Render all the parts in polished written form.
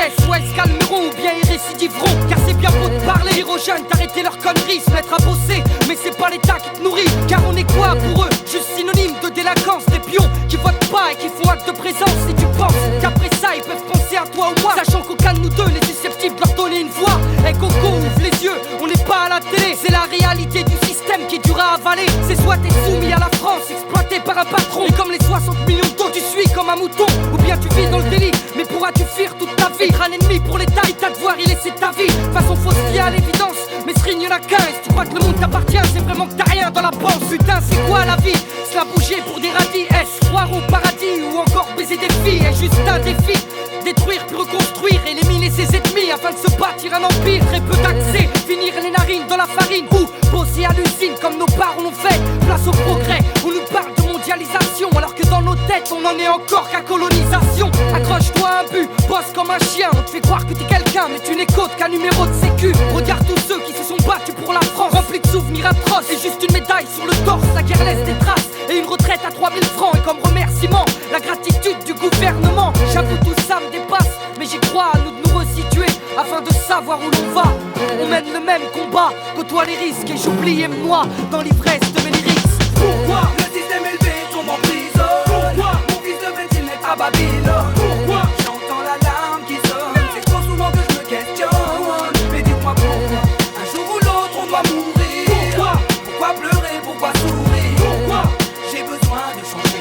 SOS calmeront ou bien ils récidiveront. Car c'est bien beau de parler, dire aux jeunes d'arrêter leurs conneries, se mettre à bosser, mais c'est pas l'État qui te nourrit. Car on est quoi pour eux? Juste synonyme de délinquance, des pions qui votent pas et qui font acte de présence. Si tu penses qu'après ça ils peuvent penser à toi ou moi, sachant qu'aucun de nous deux n'est susceptible de leur donner une voix. Eh Coco, ouvre les yeux, on n'est pas à la télé. C'est la réalité du système qui est dur à avaler. C'est soit t'es soumis à la France, exploité par un patron, et comme les 60 millions d'eau tu suis comme un mouton, ou bien tu vis dans le délit, mais pourras-tu fuir toute ta vie? Être un ennemi pour l'État, il t'a devoir y laisser ta vie. De façon faut se fier à l'évidence, mais ce rigne y'en a 15. Tu crois que le monde t'appartient, c'est vraiment que t'as rien dans la panse. Putain c'est quoi la vie? Se la bouger pour des radis. Est-ce croire au paradis ou encore baiser des filles? Est juste un défi, détruire puis reconstruire, éliminer ses ennemis afin de se bâtir un empire. Très peu d'accès, finir les narines dans la farine, ou bosser à l'usine comme nos parents l'ont fait. Place au progrès, on nous parle de mondialisation, alors que dans nos têtes on en est encore qu'à colonisation. Accroche-toi à un but, bosse comme un chien. On te fait croire que t'es quelqu'un, mais tu n'es qu'autre qu'un numéro de sécu. Regarde tous ceux qui se sont battus pour la France, remplis de souvenirs atroces et juste une médaille sur le torse. La guerre laisse des traces et une retraite à 3000 francs. Et comme remerciement, la gratitude du gouvernement. J'avoue tout ça me dépasse, mais j'y crois à nous de nous resituer afin de savoir où l'on va. On mène le même combat, côtoie les risques et j'oublie et moi dans l'ivresse de mes lyrics. Pourquoi le système élevé tombe en prison? Pourquoi mon fils devait-il naître à Babylone? Pourquoi j'entends l'alarme qui sonne? C'est trop souvent que je me questionne. Mais dites-moi pourquoi un jour ou l'autre on doit mourir? Pourquoi pleurer? Pourquoi sourire? Pourquoi j'ai besoin de changer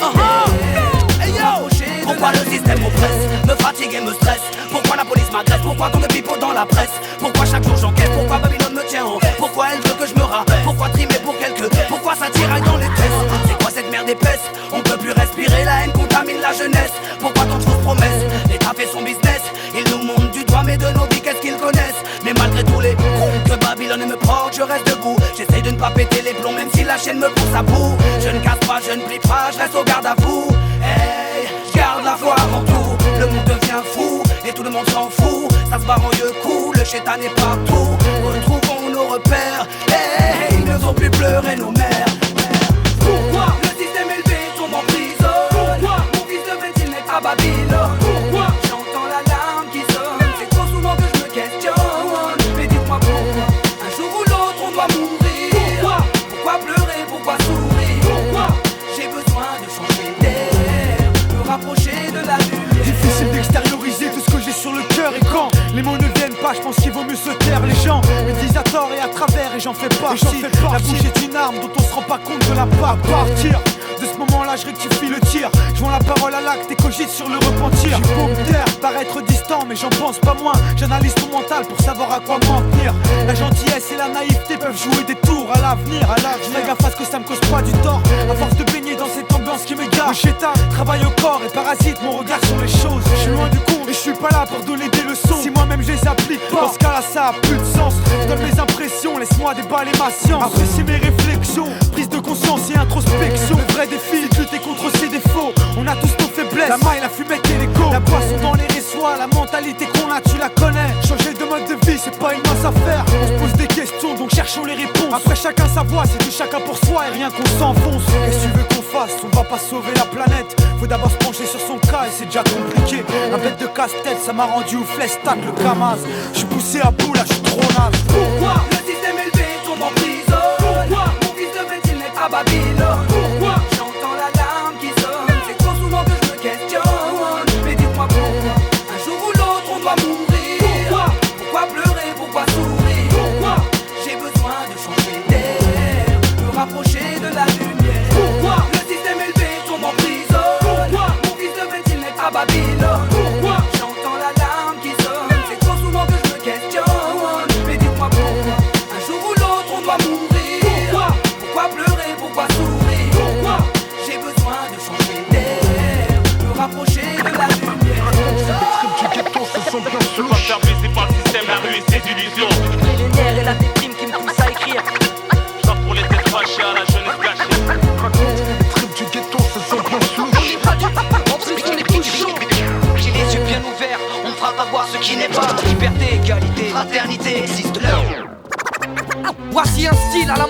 Pourquoi le système m'oppresse, me fatigue et me stresse? Pourquoi la police m'agresse? Pourquoi tant de pipeaux dans la presse? Pourquoi chaque jour j'encaisse? Pourquoi Babylone me tient en? Pourquoi elle veut que je me rate? Pourquoi trimer pour quelques? Pourquoi ça tiraille dans les tests? C'est quoi cette merde épaisse? On peut plus respirer, la haine contamine la jeunesse. Pourquoi tant de fausses promesses? L'État fait son business, il nous montre du doigt, mais de nos vies qu'est-ce qu'ils connaissent? Mais malgré tous les coups que Babylone me porte, je reste debout. J'essaye de ne pas péter les plombs, même si la chaîne me pousse à bout. Je ne casse pas, je ne plie pas, je reste au garde à vous. Hey, garde la foi avant tout. Le monde devient fou et tout le monde s'en fout. Ça se barre en yeux coup, le chétan est partout. Retrouvons nos repères. Hey, ils ne vont plus pleurer nos mères. Pourquoi le système élevé tombe en prison? Pourquoi mon fils devait-il naître à Babylone? Pourquoi j'entends l'alarme qui sonne? C'est trop souvent que je me questionne. Mais dites-moi pourquoi un jour ou l'autre on doit mourir? Pourquoi pleurer? Pourquoi sourire? Pourquoi j'ai besoin de changer d'air, me rapprocher de la lumière? Difficile d'extérioriser tout ce que j'ai sur le cœur. Et quand les mots ne viennent pas, je pense qu'il vaut mieux se taire. Les gens me disent à tort et à travers, et j'en fais partie. La bouche est une arme dont on se rend pas compte de la part. À partir de ce moment-là, je rectifie le tir. Je vends la parole à l'acte et cogite sur le repentir. J'ai beau me taire, paraître distant, mais j'en pense pas moins. J'analyse ton mental pour savoir à quoi m'en tenir. La gentillesse et la naïveté peuvent jouer des tours à l'avenir. Je fais gaffe à ce que ça me cause pas du tort. À force de baigner dans cette ambiance qui m'égare, le chétan travaille au corps et parasite mon regard sur les choses. Je suis loin du compte et je suis pas là pour donner des leçons. Si moi-même je les applique pas, dans ce cas-là ça a plus de sens. Je donne mes impressions, laisse-moi déballer ma science. Apprécier mes réflexions, prise de conscience et introspection. Le vrai défi est de lutter contre ses défauts. On a tous nos faiblesses, la maille, la fumette et l'ego. La boisson dans les résois, la mentalité qu'on a tu la connais. Changer de mode de vie c'est pas une mince affaire. On se pose des questions donc cherchons les réponses. Après chacun sa voix, c'est du chacun pour soi et rien qu'on s'enfonce. Qu'est-ce que tu veux qu'on fasse? On va pas sauver la planète. Faut d'abord se pencher sur son cas et c'est déjà compliqué. Un bête de casse-tête ça m'a rendu ouf, laisse tac le Kamaz. Je suis poussé à bout là, je suis trop naze. Pourquoi le système élevé tombe en prison? Pourquoi mon fils devait-il naître à Babylone? Pourquoi j'entends l'alarme qui sonne? C'est trop souvent que je me questionne. Mais dites-moi pourquoi un jour ou l'autre on doit mourir? Pourquoi pleurer? Pourquoi sourire? Pourquoi j'ai besoin de changer d'air, me rapprocher de la lumière? Pourquoi le système élevé tombe en prison? Pourquoi mon fils devait-il naître à Babylone? Pourquoi j'entends l'alarme qui sonne? C'est trop souvent que je me questionne. Mais dites-moi pourquoi un jour ou l'autre on doit mourir? Pourquoi pleurer? Pourquoi sourire? Pourquoi j'ai besoin de changer d'air, me rapprocher de la lumière? Je veux pas faire baiser par le système, la rue et ses illusions. Les nerfs et la déprime qui me poussent à écrire. Je pour les têtes fâchées à la jeunesse gâchée. Les tripes du ghetto, ça sent bien flou. On n'est pas du tout, en plus on est tout chaud. J'ai les yeux bien ouverts, on me fera pas voir ce qui n'est pas. Liberté, égalité, fraternité, existe là. Voici un style à la